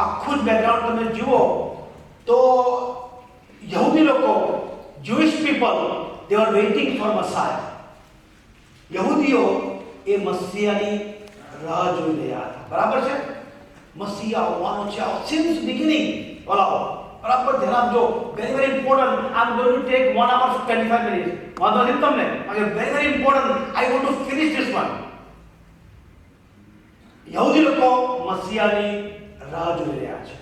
આખું જ બેકગ્રાઉન્ડ તમે જુઓ તો યહૂદી લોકો, Jewish people, they were waiting for Messiah. યહૂદીઓ એ મસીહાની રાહ જોઈ રહ્યા હતા. બરાબર છે? મસીહા આવવાનો છે. સિન્સ બિગિનિંગ બોલાવો બરાબર ધ્યાન આપજો. Very very important. I am going to take 1 hour 25 minutes. વાંધો નથી તમને? Very very important. I want to finish this one. યહૂદી લોકો મસીહાની રાહ જોઈ રહ્યા છે.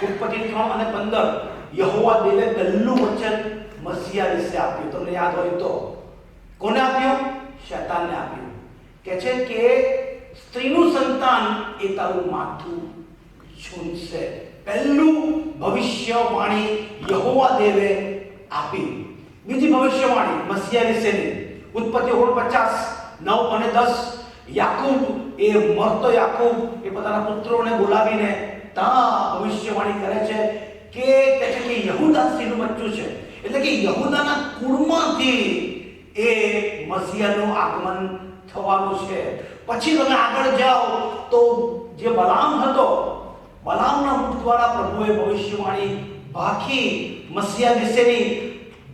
ઉત્પત્તિ 3 અને 15 યહોવા દેવે પહેલું વચન મસીહા વિશે આપ્યું. તમને યાદ હોય તો કોને આપ્યું? શૈતાનને આપ્યું. કહે છે કે સ્ત્રીનું સંતાન એ તારું માથું છૂંદશે. પહેલું ભવિષ્યવાણી યહોવા દેવે આપી. બીજી ભવિષ્યવાણી મસીહા વિશેની ઉત્પત્તિ 49 9 અને 10 યાકૂબ એ મરતો યાકૂબ એ પોતાના પુત્રોને બોલાવીને ત્યાં ભવિષ્યવાણી કરે છે કે કહે છે કે યહૂદા સ્ત્રીનું બચ્ચું છે. એટલે કે યહૂદાના કુળમાંથી એ મસીહાનું આગમન થવાનું છે. પછી તમે આગળ જાઓ તો જે બલામ હતો, બલામના મુખ દ્વારા પ્રભુએ ભવિષ્યવાણી ભાખી મસીહા વિશેની.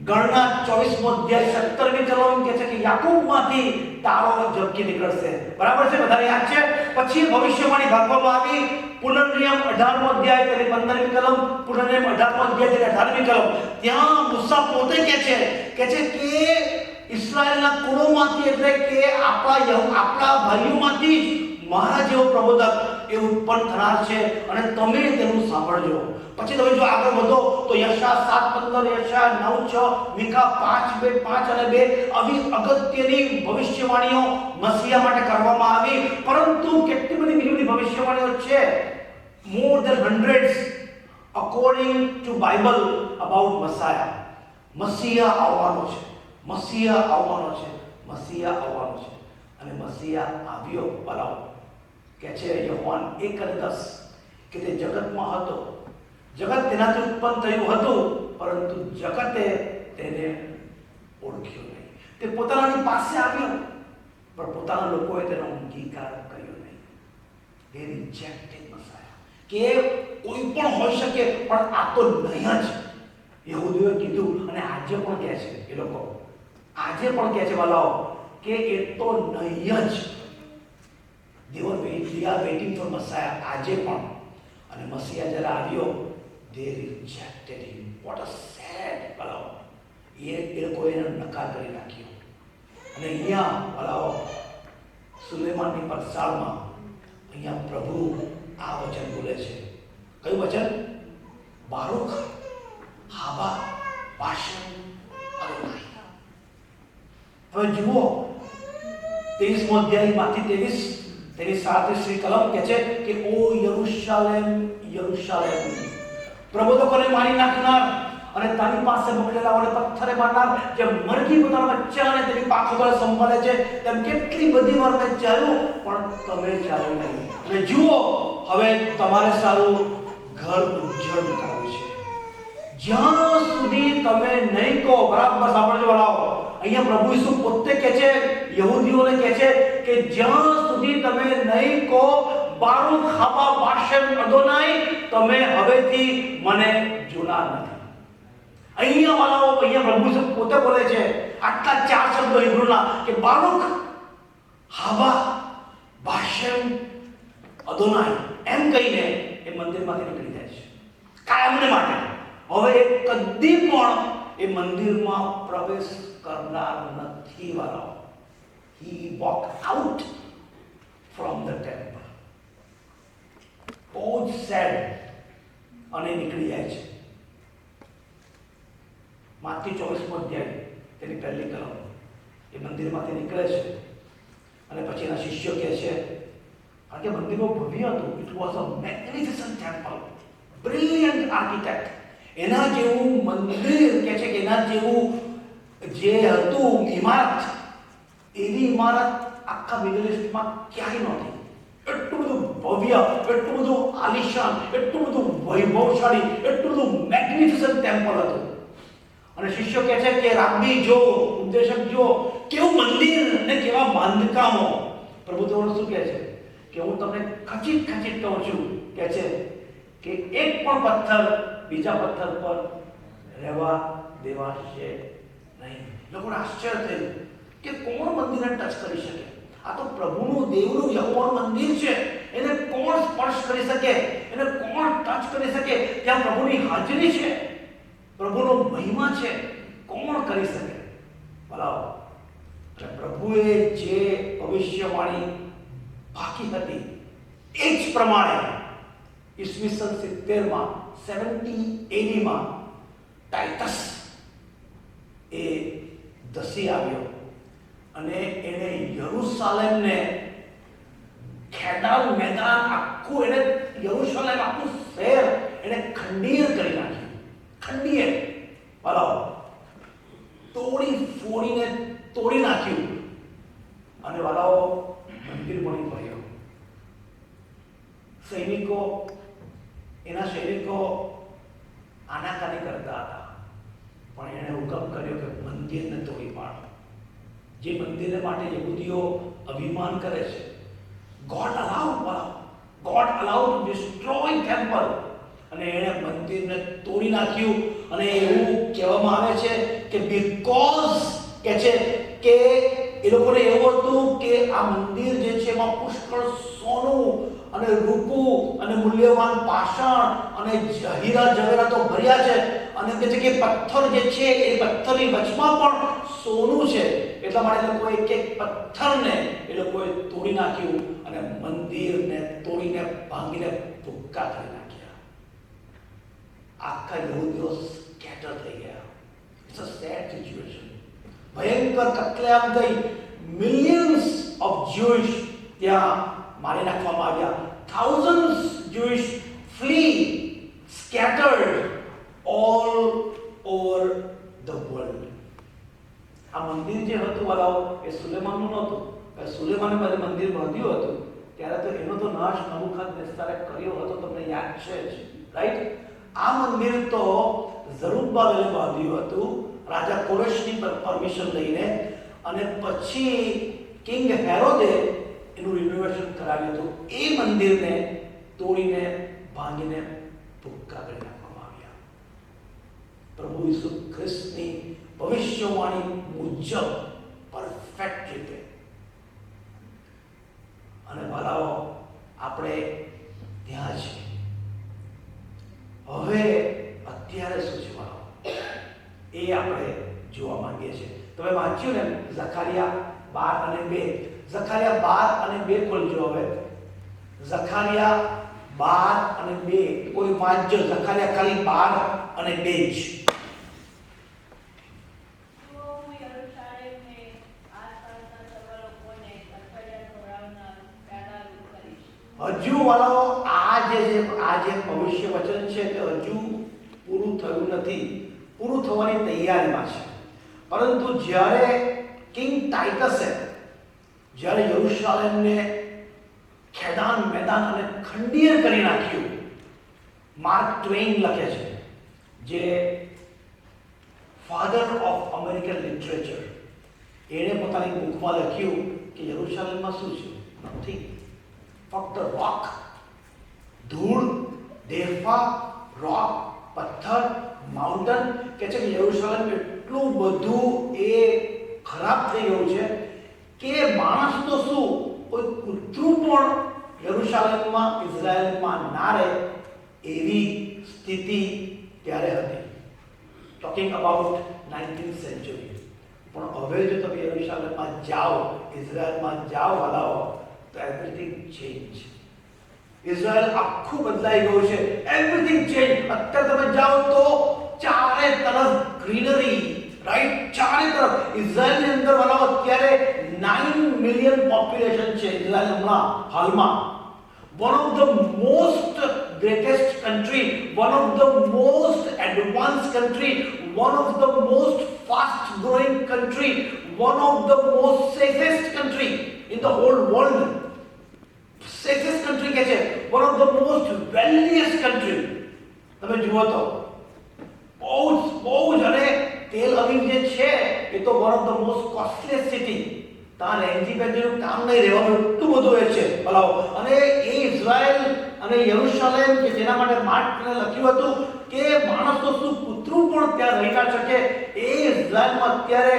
ગણના 24મો અધ્યાય 17મી કલમ કહે છે કે યાકૂબમાંથી તારો ઝબકી નીકળશે. બરાબર છે? બધાને યાદ છે? પછી ભવિષ્યવાણી ભાગવામાં આવી. પુનર્નિયમ 18મો અધ્યાય તેની 15મી કલમ, પુનર્નિયમ 18મો અધ્યાય તેની 18મી કલમ. ત્યાં મૂસા પોતે કહે છે કે ઇસ્રાયેલના કુળોમાંથી એટલે કે આપણા ભાઈઓમાંથી મારા જેવો પ્રબોધક એ ઉત્પન્ન થનાર છે અને તમે તેનું સાંભળજો. પછી તમે જો આગળ વધો તો યશા 7:15, યશા 9:6, મીકા 5:5 અને 2 આવી અગત્યની ભવિષ્યવાણીઓ મસીહા માટે કરવામાં આવી. પરંતુ કેટલી બધી બીજી બધી ભવિષ્યવાણીઓ છે, more than hundreds according to Bible about Messiah. મસીહા આવવાનો છે, મસીહા આવવાનો છે, મસીહા આવવાનો છે. અને મસીહા આવ્યો. બોલાવો કે છે યોહાન 1:10 કે તે જગતમાં હતો, જગત તેનાથી ઉત્પન્ન થયું હતું, પરંતુ જગતે તેને ઓળખ્યો નહીં. તે પોતાનાની પાસે આવ્યો, પણ પોતાના લોકોએ તેનો અંગીકાર કર્યો નહીં. They rejected Messiah. કે કોઈ પણ હોઈ શકે, પણ આ તો નહીં જ. યહૂદીઓએ કીધું અને આજે પણ કહે છે એ લોકો, આજે પણ કહે છે વાલાઓ કે એ તો નહીં જ. They are waiting for Messiah. આજે પણ. અને મસીહા જ્યારે આવ્યો, they rejected him. What a sad વાલાઓ. એ લોકોએ એને નકાર કરી નાખ્યો. અને અહીંયા વાલાઓ સુલેમાનની પરસાળમાં અહીંયા પ્રભુ આ વચન બોલે છે. કયું વચન? બારૂખ હાબા ભાષણ અદોનાઈ. હવે જુઓ 23મો અધ્યાય માંથી 23 તેની 37મી કલમ કહે છે કે ઓ યરૂશાલેમ, યરૂશાલેમ, પ્રબોધકોને મારી નાખનાર અને તારી પાસે મોકલેલાઓને પથ્થરે મારનાર, જે મરઘી પોતાના બચ્ચાને તેની પાંખો પર સંભાળે છે, તેમ કેટલી બધી વાર મેં ચાલ્યું પણ તમે ચાલ્યો નહીં. અને જુઓ હવે તમારે સારું ઘર ઉજ્જડ કરાવ્યું છે. જ્યાં સુધી તમે નહીં કહો, બરાબર સાંભળજો વડાઓ, અહીંયા પ્રભુ ઈસુ પોતે કહે છે, યહૂદીઓને કહે છે કે જ્યાં સુધી તમે નહીં કહો બારૂખ હાબા ભાષણ અદોનાઈ, તમે હવેથી મને જોનાર નથી. અહીંયા વાળાઓ, અહીંયા પ્રભુ ઈસુ પોતે બોલે છે આટલા 4 શબ્દો હિબ્રુના કે બારૂખ હાબા ભાષણ અદોનાઈ એમ કહીને એ મંદિરમાંથી નીકળી જાય છે કાયમને માટે. હવે એ કદી પણ એ મંદિરમાં પ્રવેશ કરનાર નથી વાળાઓ. He walked out from the temple. બહુ જ સેડ. અને નીકળી જાય છે. માથી 24મો અધ્યાય તેની પહેલી કલમ એ મંદિરમાંથી નીકળે છે અને પછી એના શિષ્યો કહે છે, કારણ કે મંદિર બહુ ભવ્ય હતું. It was a magnificent temple, brilliant architect. એના જેવું મંદિર કહે છે કે એના જેવું જે હતું ઇમારત, એવી ઇમારત આખા મિડલ ઇસ્ટમાં ક્યાંય નહોતી. એટલું બધું ભવ્ય, એટલું બધું આલિશાન, એટલું બધું વૈભવશાળી, એટલું બધું મેગ્નિફિસન્ટ ટેમ્પલ હતું. અને શિષ્યો કહે છે કે રાબી જો, ઉપદેશક જો, કેવું મંદિર ને કેવા બાંધકામો. પ્રભુ તો શું કહે છે કે હું તમને ખચીત ખચીત કહું છું, કહે છે કે એક પણ પથ્થર બીજા પથ્થર પર રહેવા દેવાશે નહીં. લોકોને આશ્ચર્ય થયું કે કોણ મંદિરને ટચ કરી શકે? આ તો પ્રભુનું, દેવનું, યહોવાનું મંદિર છે. એને કોણ સ્પર્શ કરી શકે? એને કોણ ટચ કરી શકે? ત્યાં પ્રભુની હાજરી છે, પ્રભુનો મહિમા છે, કોણ કરી શકે? બરાબર. પ્રભુએ જે ભવિષ્યવાણી બાકી હતી એ જ પ્રમાણે ઈસવીસન 70માં 70 AD ટાઇટસ એ ધસી આવ્યો અને એને યરૂશાલેમને ખેડાન મેદાન આખું, એને યરૂશાલેમ આખું શહેર એને ખંડીર કરી નાખ્યું. ખંડીર બરાબર, તોડી નાખ્યું. અને વાલાઓ મંદિર બની પડ્યો. એના સૈનિકો આનાકાની કરતા હતા, પણ એણે હુકમ કર્યો કે મંદિરને તોડી પાડો. જે મંદિરને માટે યહૂદીઓ અભિમાન કરે છે. God allowed two destroy temple, અને એણે મંદિરને તોડી નાખ્યું. અને એવું કહેવામાં આવે છે કે બીકોઝ કે છે કે એ લોકોને એવું હતું કે આ મંદિર જે છે એમાં પુષ્કળ સોનું અને રૂપું અને મૂલ્યવાન પાષાણ અને હીરા જવેરાતો ભર્યા છે. અને કહે છે કે પથ્થર જે છે એ પથ્થરની વચમાં પણ સોનું છે. એટલા માટે લોકોએ એક પથ્થરને એ લોકોએ તોડી નાખ્યું અને મંદિરને તોડીને ભાંગીને ભૂક્કા કરી નાખ્યા. આખા યહૂદીઓ સ્કેટર થઈ ગયા. It's a sad situation. ભયંકર કત્લેઆમ થઈ. મિલિયન્સ ઓફ જ્યુઇશ ત્યાં મારી નાખવામાં આવ્યા. thousands Jewish flee, scattered all over the world. આ મંદિર જે હતું વાલાઓ એ સુલેમાનનું નહોતું. સુલેમાને જ્યારે મંદિર બાંધ્યું હતું ત્યારે તો એનો તો નાશ નબુકદનેસ્સરે કર્યો હતો, તમને યાદ છે જ, રાઈટ? આ મંદિર તો ઝરુબ્બાબેલે બાંધ્યું હતું રાજા કોરેશની પરમિશન લઈને, અને પછી કિંગ હેરોદે એનું રિનોવેશન કરાવ્યું હતું. એ મંદિરને તોડીને ભાંગીને ભૂક્કા કરી નાખવામાં આવ્યા. પ્રભુ ઈસુ ખ્રિસ્તની ભવિષ્યવાણી મુજબ પરફેક્ટ રીતે. અને ભલાઓ આપણે ત્યાં છે. હવે અત્યારે શું છે ભલાઓ એ આપણે જોવા માંગીએ છીએ. તમે વાંચ્યું ને ઝખારિયા 12 અને 2. ઝખારિયા 12 અને 2 ખોલજો. હવે ઝખારિયા 12 અને 2 કોઈ વાંચજો. ઝખારિયા ખાલી 12 અને 2 જ. હજુ વાળો આ જે ભવિષ્ય વચન છે તે હજુ પૂરું થયું નથી, પૂરું થવાની તૈયારીમાં છે. પરંતુ જ્યારે કિંગ ટાઇટસે જ્યારે યરૂશાલેમને ખેદાન મેદાન અને ખંડીર કરી નાખ્યું, માર્ક ટ્વેઇન લખે છે, જે ફાધર ઓફ અમેરિકન લિટરેચર, એણે પોતાની બુકમાં લખ્યું કે યરૂશાલેમમાં શું છે? નથી, ફક્ત રોક, ધૂળ, દેફા, રોક, પથ્થર, માઉન્ટન. કે છે કે યરૂશાલેમ એટલું બધું એ ખરાબ થઈ ગયું છે કે માણસ તો શું, કોઈ કૂતરું પણ યરૂશાલેમમાં, ઇઝરાયલમાં ના રહે એવી સ્થિતિ ત્યારે હતી. Talking about 19th century. પણ હવે જો તમે યરૂશાલેમમાં જાઓ, ઇઝરાયલમાં જાઓ હલાવો, તો એવરીથિંગ ચેન્જ. ઇઝરાયલ આખું બદલાઈ ગયું છે. Everything change. અત્યારે તમે જાઓ તો ચારે તરફ ગ્રીનરી, રાઈટ? ચારે તરફ. ઇઝરાયલની અંદર વાળો અત્યારે 9 મિલિયન પોપ્યુલેશન છે. ઇઝરાયલ હમણાં હાલમાં one of the most greatest country, one of the most advanced country, one of the most fast growing country, one of the most safest country in the whole world. Safest country કે છે, one of the most wealthiest country. તમે જુઓ તો બહુ જ. અને તેલ અવીવ જે છે એ તો one of the most costliest city. ત્યાં રેન્જી પેન્જીનું કામ નહીં રહેવાનું, એટલું બધું એ છે. બરાબર. અને એ ઇઝરાયલ અને યરુશલેમ કે જેના માટે માર્કને લખ્યું હતું કે માણસો શું કૂતરું પણ ત્યાં રહી ના શકે, એ ઇઝરાયલમાં અત્યારે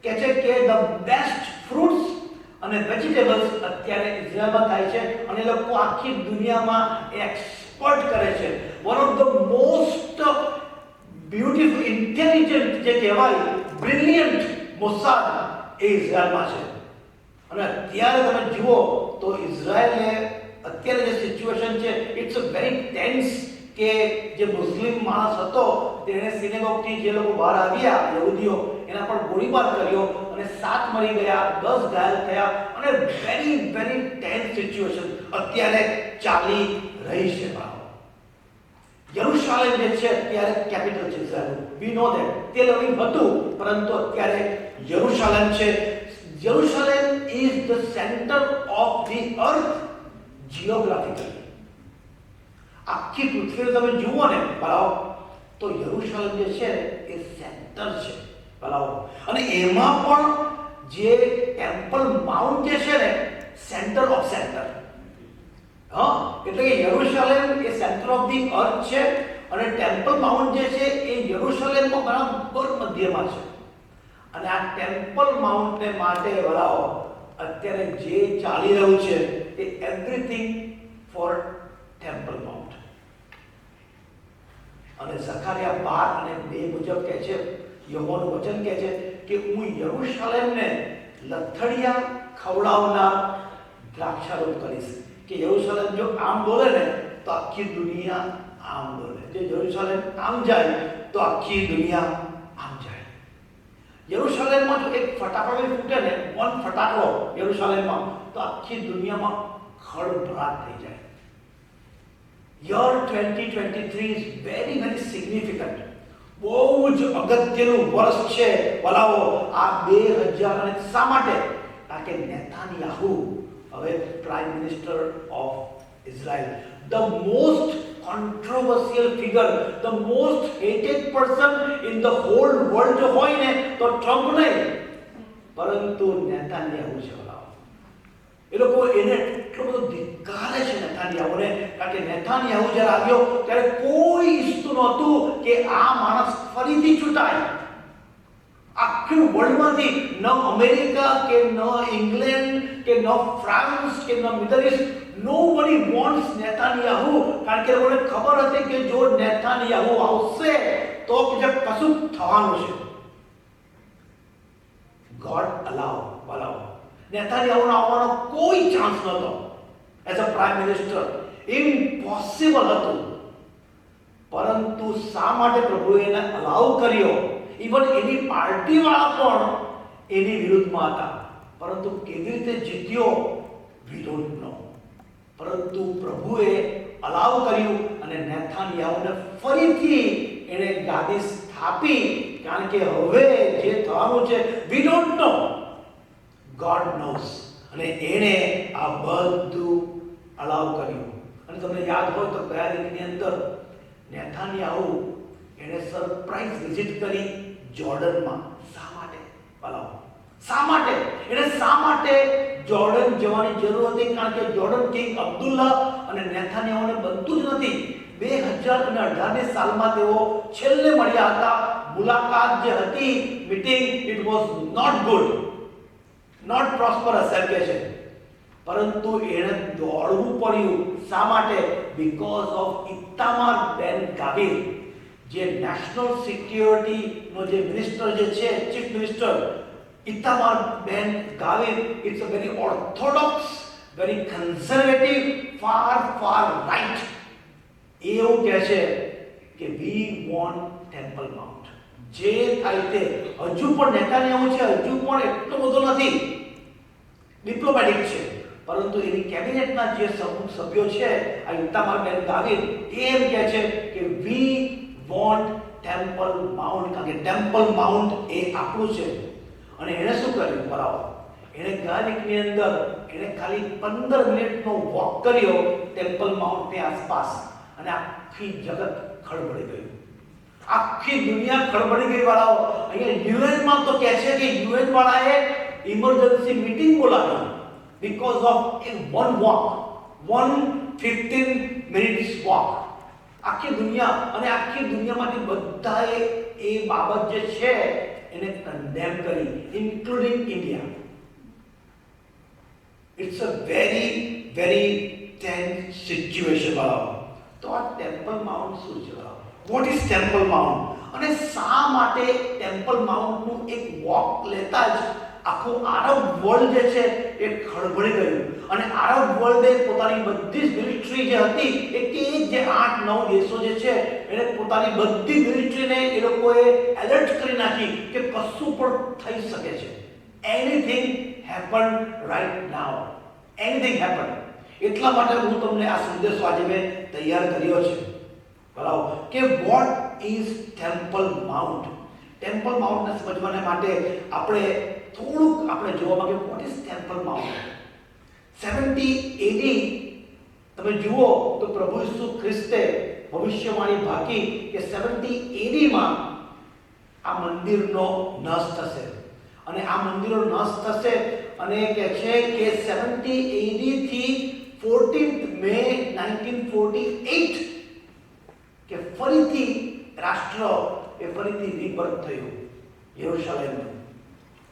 કહે છે કે ધ બેસ્ટ ફ્રૂટ્સ અને વેજીટેબલ્સ અત્યારે ઇઝરાયલમાં થાય છે અને એ લોકો આખી દુનિયામાં એક્સપોર્ટ કરે છે. One of the most beautiful intelligent જે કહેવાય બ્રિલિયન્ટ મોસાદ એ ઇઝરાયલમાં છે. અને અત્યારે તમે જુઓ તો ઇઝરાયલે અત્યારે જે સિચ્યુએશન છે ઇટ્સ અ વેરી ટેન્સ કે જે મુસ્લિમ માણસ હતો તેણે સિનેગોગથી જે લોકો બહાર આવ્યા યહૂદીઓ એના પર ગોળીબાર કર્યો અને 7 મરી ગયા, 10 ઘાયલ થયા અને વેરી વેરી ટેન્સ સિચ્યુએશન અત્યારે ચાલી રહી છે. યરુશલેમ જે છે અત્યારે કેપિટલ છે ઇઝરાયલ. V know that. તેલ અવીવ હતું પરંતુ અત્યારે યરુશલેમ છે. Jerusalem is the center of the earth geographically. આખી પૃથ્વી તમે જુઓ ને બરાબર તો યરુશલેમ જે છે એ સેન્ટર છે બરાબર. અને એમાં પણ જે ટેમ્પલ માઉન્ટ જે છે ને સેન્ટર ઓફ સેન્ટર. એટલે કે યરુશલેમ એ સેન્ટર ઓફ ધી અર્થ છે અને ટેમ્પલ માઉન્ટ જે છે એ યરુશલેમમાં બરાબર મધ્યમાં છે. અને આ ટેમ્પલ માઉન્ટને માટે વળાવો અત્યારે જે ચાલી રહ્યું છે એ એવરીથિંગ ફોર ટેમ્પલ માઉન્ટ. અને ઝકારિયા 12 અને 2 મુજબ કહે છે, યહોવાનું વચન કહે છે કે હું યરુશલેમને લથડિયા ખવડાવનાર દ્રાક્ષારોપ કરીશ. કે યરુશલેમ જો આમ બોલે ને તો આખી દુનિયા આમ બોલે. જો યરુશલેમ આમ જાય તો આખી દુનિયા આમ જાય. યરુશલેમમાં જો એક ફટાકડો ફૂટે ને, વન ફટાકડો યરુશલેમમાં, તો આખી દુનિયામાં ખળભળાટ થઈ જાય. Year 2023 is very very significant. બહુ જ અગત્યનું વર્ષ છે ભલાઓ આ 2000. અને શા માટે? કારણ કે નેતાન્યાહુ હવે prime minister of Israel, the most controversial figure, the most hated person in the whole world જો હોય ને તો ટ્રમ્પ નહીં પરંતુ નેતાન્યાહુ છે. એ લોકો એને એટલો બધો ધિક્કારે છે નેતાન્યાહુને, કારણ કે નેતાન્યાહુ જ્યારે આવ્યો ત્યારે કોઈ ઈચ્છતું નહોતું કે આ માણસ ફરીથી ચૂંટાય. આખી વર્લ્ડમાંથી ન અમેરિકા કે ન ઇંગ્લેન્ડ કે ન ફ્રાન્સ કે ન middle east, nobody wants Netanyahu. કારણ કે લોકોને ખબર હતી કે જો નેતાન્યાહુ આવશે તો કશું થવાનું છે. ગોડ અલાવ નેતાન્યાહુનો આવવાનો કોઈ ચાન્સ નહોતો as a prime minister. Impossible હતું. પરંતુ શા માટે પ્રભુએ એને અલાવ કર્યો? ઇવન એની પાર્ટીવાળા પણ એની વિરુદ્ધમાં હતા. પરંતુ કેવી રીતે જીત્યો વી ડોન્ટ નો. પરંતુ પ્રભુએ અલાવ કર્યું અને નેતાન્યાહુને ફરીથી એણે ગાદી સ્થાપી. કારણ કે હવે જે થવાનું છે we don't no, God nose. અને એણે આ બધું અલાવ કર્યું. અને તમને યાદ હોય તો ગયા રીતની અંદર નેતાન્યાહુ એણે સરપ્રાઇઝ વિઝિટ કરી જોર્ડનમાં. શા માટે? અલાવ શા માટે? એને શા માટે જોર્ડન જવાની જરૂર હતી? કારણ કે જોર્ડન કિંગ અબ્દુલ્લા અને નેતાન્યાહુને બનતું જ નથી. 2018ની સાલમાં તેઓ છેલ્લે મળ્યા હતા. મુલાકાત જે હતી, meeting, it was not good, not prosperous એમ કહે છે. પરંતુ એણે દોડવું પડ્યું. શા માટે? બીકોઝ ઓફ ઇતામાર બેન ગાવિર, જે નેશનલ સિક્યોરિટીનો જે મિનિસ્ટર જે છે, chief minister Itamar Ben Gvir. It's a very orthodox, very conservative, far right. એવું કહે છે કે વી વોન્ટ ટેમ્પલ માઉન્ટ. જે થાય તે હજુ પણ નેતાન્યાહુ છે, હજુ પણ એટલો બધો નથી, ડિપ્લોમેટિક છે. પરંતુ એની કેબિનેટના જે સભ્યો છે આ ઇતામાર બેન ગાવિર, એમ કહે છે કે વી વોન્ટ ટેમ્પલ માઉન્ટ. કારણ કે ટેમ્પલ માઉન્ટ એ આપણું છે. અને એણે શું કર્યું? બરાબર, એણે ગાલિકની અંદર એણે ખાલી 15 મિનિટનો વોક કર્યો ટેમ્પલ માઉન્ટની આસપાસ અને આખી જગત ખળબળી ગયું. આખી દુનિયા ખળબળી ગઈ. વાળાઓ અહીંયા યુએનમાં તો કહે છે કે યુએન વાળાએ ઇમરજન્સી મીટિંગ બોલાવી because of a one walk, one 15 minutes walk. આખી દુનિયા અને આખી દુનિયામાંથી બધાએ એ બાબત જે છે એને કન્ડેમ કરી, including India. It's a very very tense situation. તો આ ટેમ્પલ માઉન્ટ શું છે? What is temple Mount? અને શા માટે ટેમ્પલ માઉન્ટનું એક વોક લેતા જ આખું આરબ વર્લ્ડ જે છે એ ખળભળી ગયું. અને આરબ વર્લ્ડે પોતાની બધી જ મિલિટરી જે હતી એ જે 8-9 દેશો જે છે એને પોતાની બધી મિલિટરીને એ લોકોએ એલર્ટ કરી નાખી કે કશું પણ થઈ શકે છે. Anything happen right now. Anything happen. એટલા માટે હું તમને આ સંદેશો આજે મેં તૈયાર કર્યો છે, બરાબર, કે what is temple mount. Temple માઉન્ટને સમજવાને માટે આપણે થોડુંક જોવા માંગે what is temple mount. 70 AD તમે જુઓ તો પ્રભુ ઈસુ ખ્રિસ્તે ભવિષ્યવાણી ભાકી કે 70 AD માં આ મંદિરનો નાશ થશે. અને આ મંદિરનો નાશ થશે અને કહે છે કે 70 AD થી 14th May 1948 કે ફરીથી રાષ્ટ્ર એ ફરીથી રિબર્થ થયું યરુશલેમનું,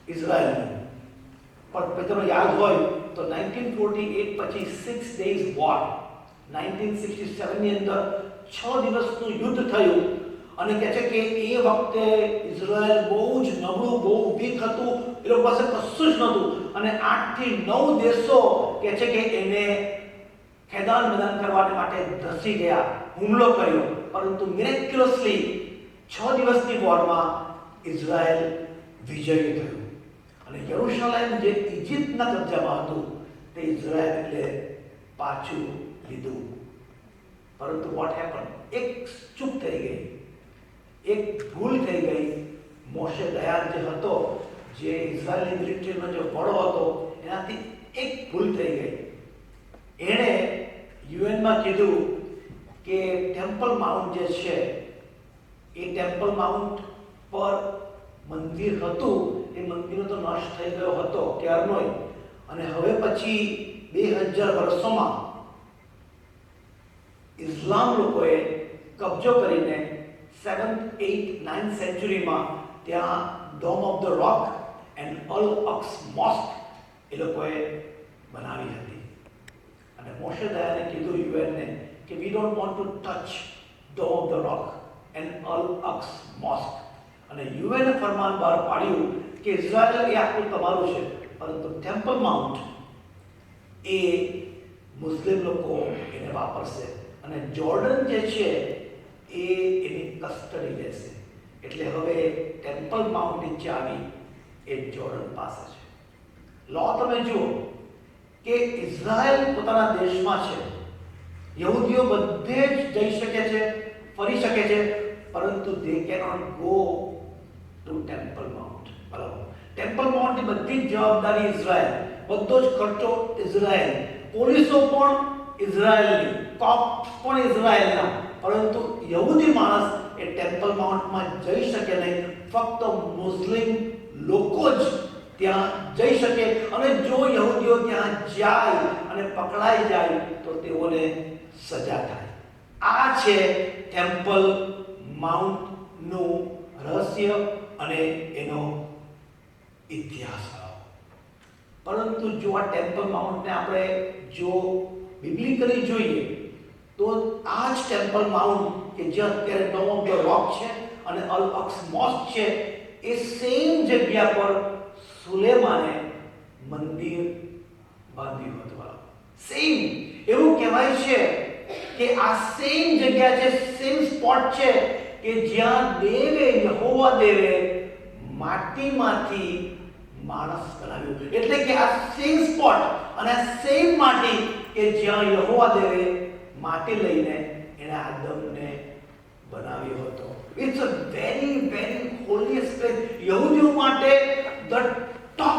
ઇઝરાયલનું. પણ તમને યાદ હોય તો 1948 પછી 6 days war, 1967 ની અંદર 6 દિવસનું યુદ્ધ થયું. અને કહે છે કે એ વખતે ઇઝરાયલ બહુ જ નબળું, બહુ વીક હતું, એ લોકો પાસે કશું જ નહોતું. અને 8 થી 9 દેશો કહે છે કે એને ખેદાન મેદાન કરવા માટે ધસી ગયા, હુમલો કર્યો. પરંતુ મિરેક્યુલસલી 6 દિવસની વોરમાં ઇઝરાયલ વિજયી થયું. અને યરુશલેમ જે ઇજિપ્તના કબજામાં હતું તે ઇઝરાયલે પાછું લીધું. પરંતુ વોટ હેપન? એક ચૂક થઈ ગઈ, એક ભૂલ થઈ ગઈ. મોશે દયાન જે હતો, જે ઇઝરાયલની મિલિટરીનો જે વડો હતો, એનાથી એક ભૂલ થઈ ગઈ. એણે યુએનમાં કીધું કે ટેમ્પલ માઉન્ટ જે છે એ ટેમ્પલ માઉન્ટ પર મંદિર હતું, એ મંદિરનો તો નાશ થઈ ગયો હતો ત્યારનોય. અને હવે પછી 2000 વર્ષોમાં ઇસ્લામ લોકોએ કબજો કરીને 7th, 8th, 9th સેન્ચુરીમાં ત્યાં dome of the rock and Al Aqsa mosque એ લોકોએ બનાવી હતી. અને મોશે દયાને કીધું યુએનને કે we don't want to touch dome of the rock and Al Aqsa mosque. અને યુએને ફરમાન બહાર પાડ્યું કે ઇઝરાયલ એ આખું તમારું છે, પરંતુ ટેમ્પલ માઉન્ટ એ મુસ્લિમ લોકો એને વાપરશે અને જોર્ડન જે છે એ એની કસ્ટડી લેશે. એટલે હવે ટેમ્પલ માઉન્ટની ચાવી એ જોર્ડન પાસે છે. લો તમે જુઓ કે ઇઝરાયલ પોતાના દેશમાં છે, યહૂદીઓ બધે જ જઈ શકે છે, ફરી શકે છે, પરંતુ they cannot go to temple mount. બરાબર, ટેમ્પલ માઉન્ટની બધી જ જવાબદારી ઇઝરાયલ, બધો જ ખર્ચો ઇઝરાયલ, પોલીસો પણ ઇઝરાયલની, કોપ્સ પણ ઇઝરાયલના. પરંતુ યહૂદી માણસ એ ટેમ્પલ માઉન્ટમાં જઈ શકે નહીં. ફક્ત મુસ્લિમ લોકો જ ત્યાં જઈ શકે. અને જો યહૂદીઓ ત્યાં જાય અને પકડાઈ જાય તો તેઓને સજા થાય. આ છે ટેમ્પલ માઉન્ટનું રહસ્ય અને એનો ઇતિહાસ. પરંતુ જો આ ટેમ્પલ માઉન્ટને આપણે જો બિબ્લિકલી જોઈએ તો આ જ ટેમ્પલ માઉન્ટ કે જે અત્યારે ડોમ ઓફ ધ રોક છે અને અલ અક્સ મોસ્ક છે, એ સેમ જગ્યા પર સુલેમાને મંદિર બાંધ્યું હતું. સેમ. એવું કહેવાય છે કે આ સેમ જગ્યા છે, સેમ સ્પોટ છે કે જ્યાં દેવે, યહોવા દેવે માટીમાંથી માણસ બનાવ્યું. એટલે કે આ સેમ સ્પોટ અને સેમ માટી કે જ્યાં યહોવા દેવે માટી લઈને એને આદમને બનાવ્યો હતો. It's a very very holiest place. યહૂદીઓ માટે ધ ટોપ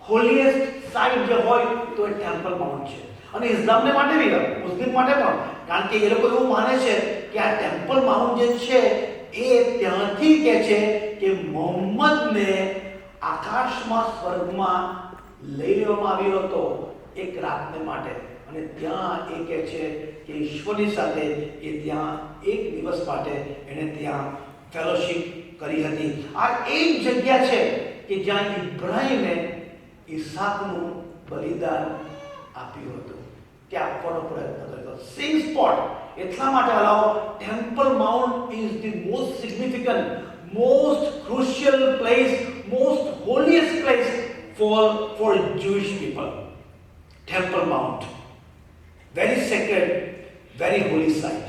હોલીએસ્ટ સાઇટ જે હોય તો એ ટેમ્પલ માઉન્ટ છે. અને ઇસ્લામને માટે બી, મુસ્લિમ માટે પણ. કારણ કે એ લોકો એવું માને છે કે આ ટેમ્પલ માઉન્ટ જે છે એ ત્યાંથી કહે છે કે મોહમ્મદને આકાશમાં, સ્વર્ગમાં લઈ લેવામાં આવ્યો હતો એક રાતને માટે. અને ત્યાં એ કહે છે કે ઈશ્વરની સાથે એ ત્યાં એક દિવસ માટે એણે ત્યાં ફેલોશિપ કરી હતી. આ એ જ જગ્યા છે કે જ્યાં ઇબ્રાહીમે ઈસાકનું બલિદાન આપ્યું હતું, કે આપવાનો પ્રયત્ન કર્યો. Same spot. એટલા માટે વાળાઓ, temple mount is the most significant, most crucial place, most holiest place for Jewish people. Temple Mount, very sacred, very holy site.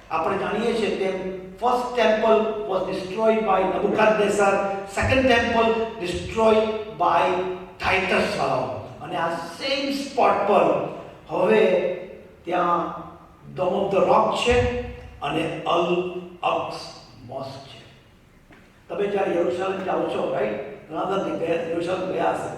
આપણે જાણીએ છીએ તેમ first temple was destroyed by Nebuchadnezzar, second temple destroyed by Titus વાળાઓ. અને આ same spot પર હવે ત્યાં dome of the રોક છે અને અલ અક્સ મોસ્ક છે. તમે જ્યારે યરુશલેમ જાઓ છો, રાઈટ, ઘણા બધા યરુશલેમ ગયા હશે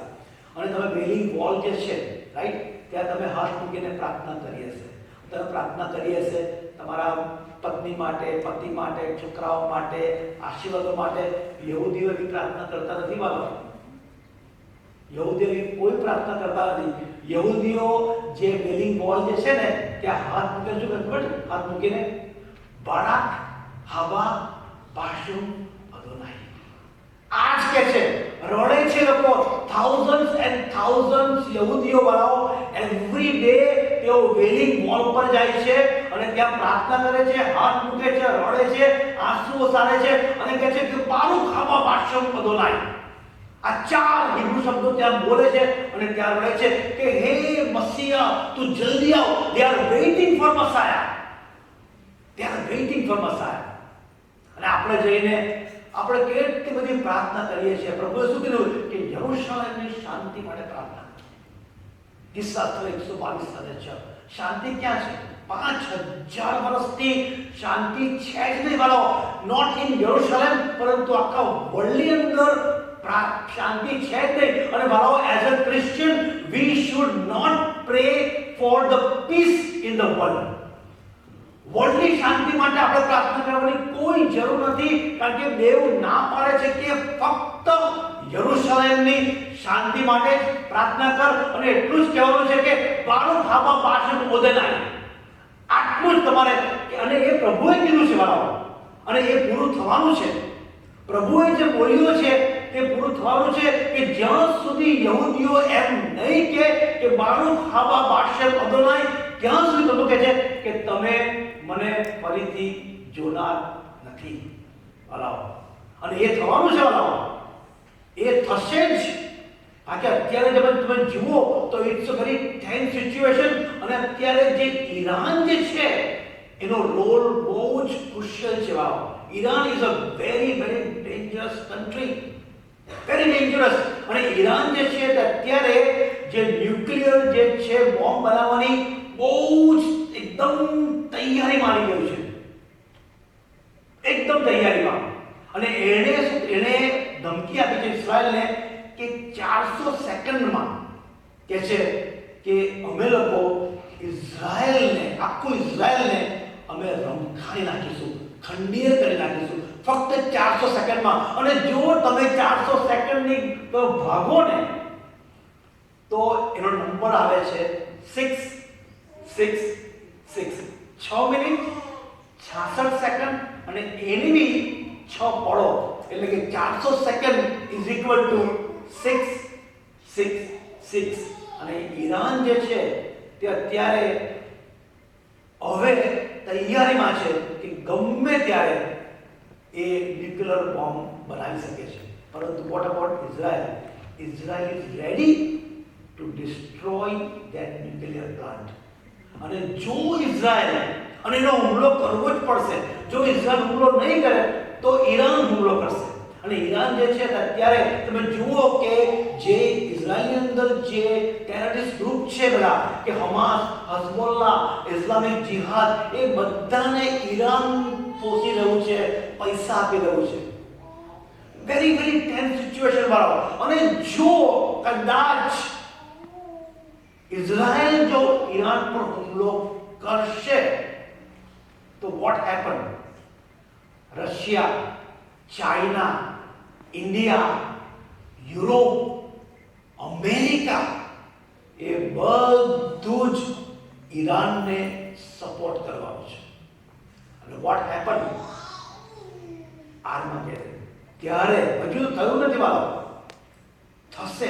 અને તમે વેલિંગ વોલ જે છે, રાઈટ, ત્યાં તમે હાથ મૂકીને પ્રાર્થના કરી હશે. તમે પ્રાર્થના કરી હશે તમારા પત્ની માટે, પતિ માટે, છોકરાઓ માટે, આશીર્વાદો માટે. યહૂદીઓ એવી પ્રાર્થના કરતા નથી બાબા. યહૂદીઓ કોઈ પ્રાર્થના કરતા નથી. યહૂદીઓ જે વેલિંગ વોલ જે છે ને ત્યાં હાથ મૂકે, શું ખબર છે? હાથ મૂકીને બારાક હવા બાશુમ અદોનાઈ. આજ કે છે, રડે છે લોકો. થાઉઝન્ડ્સ એન્ડ થાઉઝન્ડ્સ યહૂદીઓ વાળાઓ એવરી ડે તેઓ વેલિંગ વોલ પર જાય છે અને ત્યાં પ્રાર્થના કરે છે, હાથ મૂકે છે, રડે છે, આંસુઓ સારે છે અને કહે છે કે બારુક હવા બાશુમ અદોનાઈ. આ ચાર હિબ્રુ શબ્દો ત્યાં બોલે છે અને ત્યાં રહે છે કે હે મસીહા, તું જલ્દી આવ. They are waiting for Messiah. They are waiting for Messiah. અને આપણે જઈને આપણે કેટલી બધી પ્રાર્થના કરીએ છીએ. પ્રભુએ શું કીધું કે યરુશલેમની શાંતિ માટે પ્રાર્થના. કિસ્સા 122 શાંતિ ક્યાં છે? 5000 વર્ષથી શાંતિ છે જ નહીં વાળો. નોટ ઇન યરુશલેમ, પરંતુ આખા વર્લ્ડની અંદર શાંતિ છે જ નહીં. અને વાળો, as a Christian we should not pray for the peace in the world. વર્લ્ડની શાંતિ માટે આપણે પ્રાર્થના કરવાની કોઈ જરૂર નથી, કારણ કે દેવ ના પાડે છે કે ફક્ત યરુશલેમની શાંતિ માટે જ પ્રાર્થના કર. અને એટલું જ કહેવાનું છે કે બારુક હવા બાશુમ અદોનાઈ. આટલું જ તમારે. અને એ પ્રભુએ કીધું છે વાળાઓ, અને એ પૂરું થવાનું છે. પ્રભુએ જે બોલ્યું છે તે પૂરું થવાનું છે કે જ્યાં સુધી યહૂદીઓ એમ નહીં કે બારુક હવા બાશુમ અદોનાઈ, ત્યાં સુધી પ્રભુ કહે છે કે તમે મને ફરીથી જોનાર નથી વાળાઓ. અને એ થવાનું છે વાળાઓ. એ થશે જ. બાકી અત્યારે તમે જુઓ તો it's a very tense situation. અને અત્યારે જે ઈરાન જે છે એનો રોલ બહુ જ ક્રુશિયલ છે વાળાઓ. Iran is a very very dangerous country, very dangerous. અને ઈરાન જે છે તે અત્યારે જે ન્યુક્લિયર જે છે બોમ્બ બનાવવાની બહુ જ એકદમ તૈયારીમાં આવી ગયું છે, એકદમ તૈયારીમાં. અને એણે ધમકી આપી છે ઇઝરાયલને કે 400 સેકન્ડમાં કે છે કે અમે લોકો ઇઝરાયલને, આખું ઇઝરાયલને અમે રમખાણી નાખીશું, ખંડીય કરી નાખીશું, ફક્ત 400 સેકન્ડમાં. અને જો તમે 400 સેકન્ડની ભાગો ને તો એનો નંબર આવે છે 666. 6 મિનિટ 66 સેકન્ડ અને એની 6 પળો, એટલે કે 400 સેકન્ડ ઇઝ ઇક્વલ ટુ 666. અને ઈરાન જે છે તે અત્યારે હવે તૈયારીમાં છે કે ગમે ત્યારે એ ન્યુક્લિયર બોમ્બ બનાવી શકે છે. પરંતુ what about Israel? Israel is ready to destroy that nuclear plant. અને જો ઇઝરાયલ, અને એનો હુમલો કરવો જ પડશે, જો ઇઝરાયલ હુમલો નહીં કરે તો ઈરાન હુમલો કરશે. અને ઈરાન જે છે અત્યારે તમે જુઓ કે જે ઇઝરાયલની અંદર જે ટેરરિસ્ટ ગ્રુપ છે બધા, કે હમાસ, હઝબોલ્લા, ઇસ્લામિક જિહાદ, એ બધાને ઈરાન પોષી રહ્યું છે, પૈસા આપી રહ્યું છે. વેરી વેરી ટેન્સ સિચ્યુએશન વાળો. અને જો કદાચ ઇઝરાયલ જો ઈરાન પર હુમલો કરશે તો what happen? Russia, China, India, Europe, America, એ બધું જ ઈરાનને સપોર્ટ કરવાનો છે. અને વોટ હેપન આર્માગેડન, ત્યારે હજુ તો થયું નથી વાળો, થશે.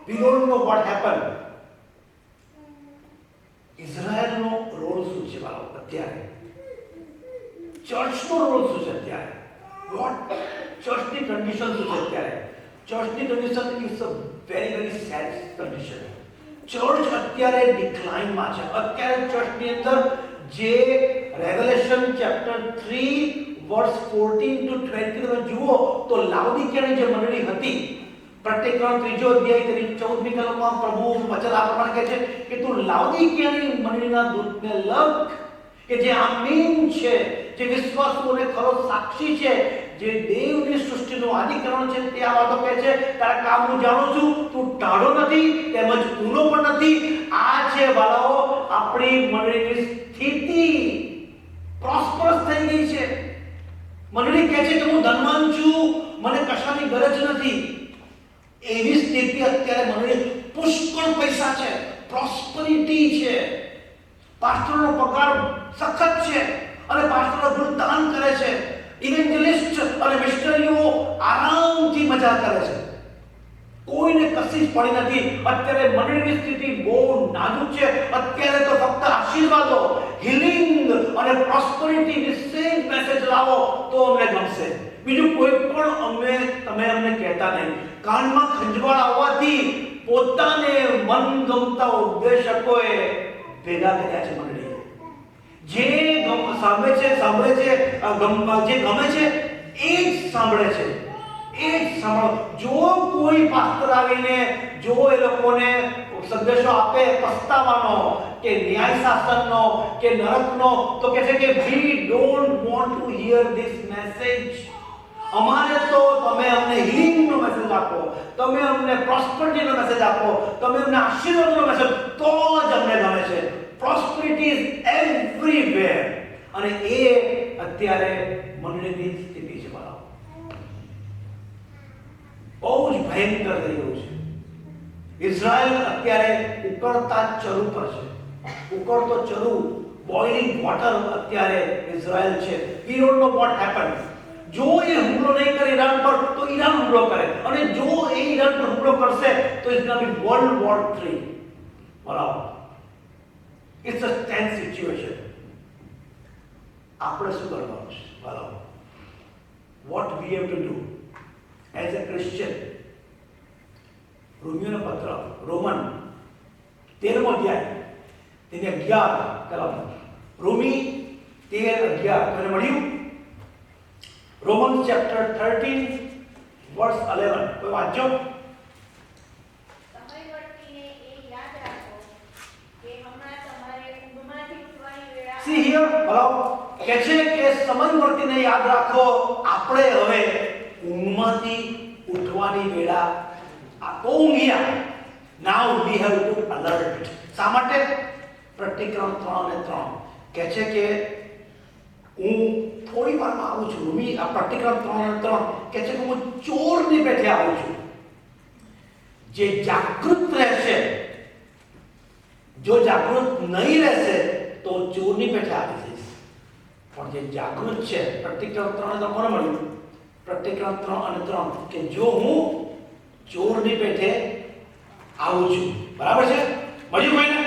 We don't know what happen. ઇઝરાયલનો રોલ શું છે વાળો અત્યારે? ચર્ચનો રોલ શું છે અત્યારે? વોટ ચર્ચની કન્ડિશન શું છે અત્યારે? ચર્ચની condition is a very sad condition. Church અત્યારે ડિક્લાઇનમાં છે. અત્યારે ચર્ચની અંદર જે રેવલેશન ચેપ્ટર 3 વર્સ 14 to 20 તમે જુઓ તો લાઉદિકિયાની જે મંડળી હતી, પ્રત્યેકરણ 3 અધ્યાય તેની 14મી કલમમાં પ્રભુ વચન આ પ્રમાણે કહે છે કે તું લાઉદિકિયાની મંડળીના દૂતને લખ કે જે આમીન છે, જે વિશ્વાસુ અને ખરો સાક્ષી છે, જે દેવની સૃષ્ટિનું આદિકરણ છે, તે આ વાતો કહે છે, તારા કામ હું જાણું છું, તું ટાઢો નથી તેમજ ઊનો પણ નથી. આ છે વાલાઓ આપણી મંડળીની સ્થિતિ. પ્રોસ્પરસ થઈ ગઈ છે. મંડળી કહે છે કે હું ધનવાન છું, મને કશાની ગરજ નથી. એવી સ્થિતિ અત્યારે મંડળી, પુષ્કળ પૈસા છે, પ્રોસ્પરિટી છે, પાસ્ટરનો પગાર સખત છે અને પાસ્ટરો ગુણદાન કરે છે, ઇવેન્જલિસ્ટ અને મિશનરીઓ આરામથી મજા કરે છે, કોઈને કશી જ પડી નથી. અત્યારે મંડળીની સ્થિતિ બહુ નાજુક છે. અત્યારે તો ફક્ત આશીર્વાદો, હિલિંગ અને પ્રોસ્પરિટી વિશેષ મેસેજ લાવો તો અમને ગમશે. બીજું કોઈ પણ તમે અમને કહેતા નહીં. કાનમાં ખંજવાળ આવવાથી પોતાને મનગમતા ઉપદેશકોએ ભેગા કર્યા છે મંડળી. જે સાંભળે છે જે ગમે છે એ જ સાંભળે છે, એ જ સાંભળો. જો કોઈ પાસ્ટર આવીને જો એ લોકોને સંદેશો આપે પસ્તાવાનો કે ન્યાય શાસનનો કે નરકનો, તો કહે છે કે we don't want two here this message. અમારે તો તમે અમને હિલિંગનો મેસેજ આપો, તમે અમને પ્રોસ્પરિટીનો મેસેજ આપો, તમે અમને આશીર્વાદનો મેસેજ, તો જ અમને ગમે છે. પ્રોસ્પરિટી ઇઝ એવરીવેર. અને એ અત્યારે મંડળીની સ્થિતિ છે. બરાબર, બહુ જ ભયંકર થઈ ગયું છે. ઇઝરાયલ અત્યારે ઉકળતા ચરુ પર છે. ઉકળતો ચરુ, બોઇલિંગ વોટર અત્યારે ઇઝરાયલ છે. We don't know what happen. જો એ હુમલો નહીં કરે ઈરાન પર તો ઈરાન હુમલો કરે, અને જો એ ઈરાન પર હુમલો કરશે તો it's gonna be world war 3. બરાબર, ઇટ્સ અ ટેન્સ સિચ્યુએશન. આપણે શું કરવાનું છે? બરાબર, what we have to do as a Christian. રોમિયોનો પત્ર, રોમન 13મો અધ્યાય તેની 11 કલમ, રોમી 13:11 તમને મળ્યું? રોમન્સ ચેપ્ટર 13 વર્સ 11 કોઈ વાંચો. See here, બરાબર કહે છે કે સમયવર્તીને યાદ રાખો, આપણે હવે ઊંઘમાંથી ઉઠવાની વેળા આપો ઊંઘ્યા. Now we have to alert. શા માટે? પ્રતિક્રમ 3 અને 3 કહે છે કે હું થોડી વારમાં આવું છું. રૂમી આ પ્રતિક્રમ 3 અને 3 કહે છે કે હું ચોરની પેઠે આવું છું. જે જાગૃત રહેશે, જો જાગૃત નહીં રહેશે તો ચોરની પેઠે આવી જઈશ. પણ જે જાગૃત છે, પ્રતિક્રમ 3 અને 3 કોને મળ્યું? પ્રતિક્રમ 3 અને 3 કે જો હું ચોરની પેઠે આવું છું. બરાબર છે? મળ્યું કોઈને?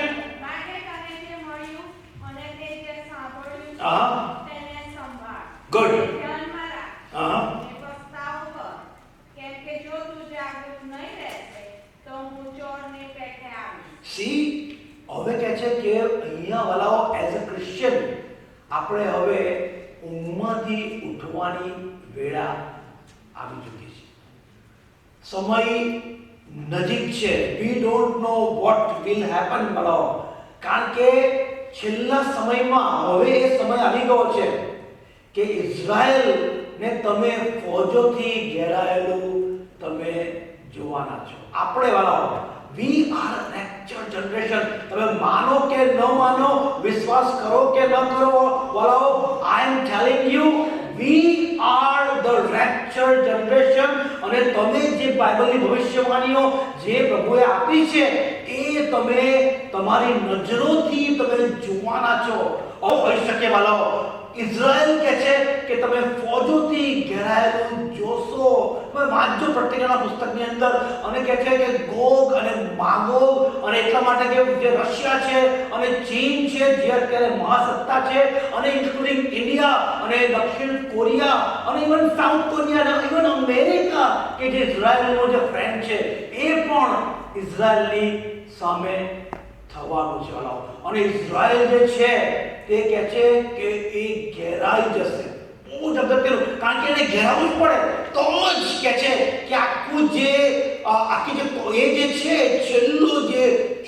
હા, ગુડ. સી હવે કહે છે કે અહીંયા વાલાઓ એઝ અ ક્રિશ્ચિયન આપણે હવે ઊંઘમાંથી ઉઠવાની વેળા આવી ચૂકી છે. સમય નજીક છે. We don't know what will happen વાલાઓ. કારણ કે છેલ્લા સમયમાં હવે એ સમય આવી ગયો છે કે ઇઝરાયલ ને તમે ફોજોથી ઘેરાયેલું તમે જોવાના છો. આપણે વાળાઓ વી આર રેપ્ચર જનરેશન. તમે માનો કે ન માનો, વિશ્વાસ કરો કે ન કરો વાળાઓ, I am telling you we are the rapture generation. અને તમે જે બાઇબલની ભવિષ્યવાણીઓ જે પ્રભુએ આપી છે એ એ તમે તમારી નજરોથી તમે જોવાના છો. હોઈ શકે વાલો ઇઝરાયલ કહે છે કે તમે ફોજોથી ઘેરાયેલું જોશો. તમે વાંચજો પ્રત્યેકના પુસ્તકની અંદર અને કહે છે કે ગોગ અને માગોગ, અને એટલા માટે કે જે રશિયા છે અને ચીન છે જે અત્યારે મહાસત્તા છે, અને ઇન્ક્લુડિંગ ઇન્ડિયા અને દક્ષિણ કોરિયા અને ઇવન સાઉથ કોરિયા અને ઇવન અમેરિકા કે જે ઇઝરાયલનો જે ફ્રેન્ડ છે એ પણ ઇઝરાયલની સામે થવાનું છે. અને ઇઝરાયલ જે છે તે કહે છે કે એ ઘેરાઈ જશે. બહુ જ અગત્યનું, કારણ કે એને ઘેરાવું જ પડે તો જ કહે છે કે આખું જે આખી જે એ જે છે છેલ્લું જે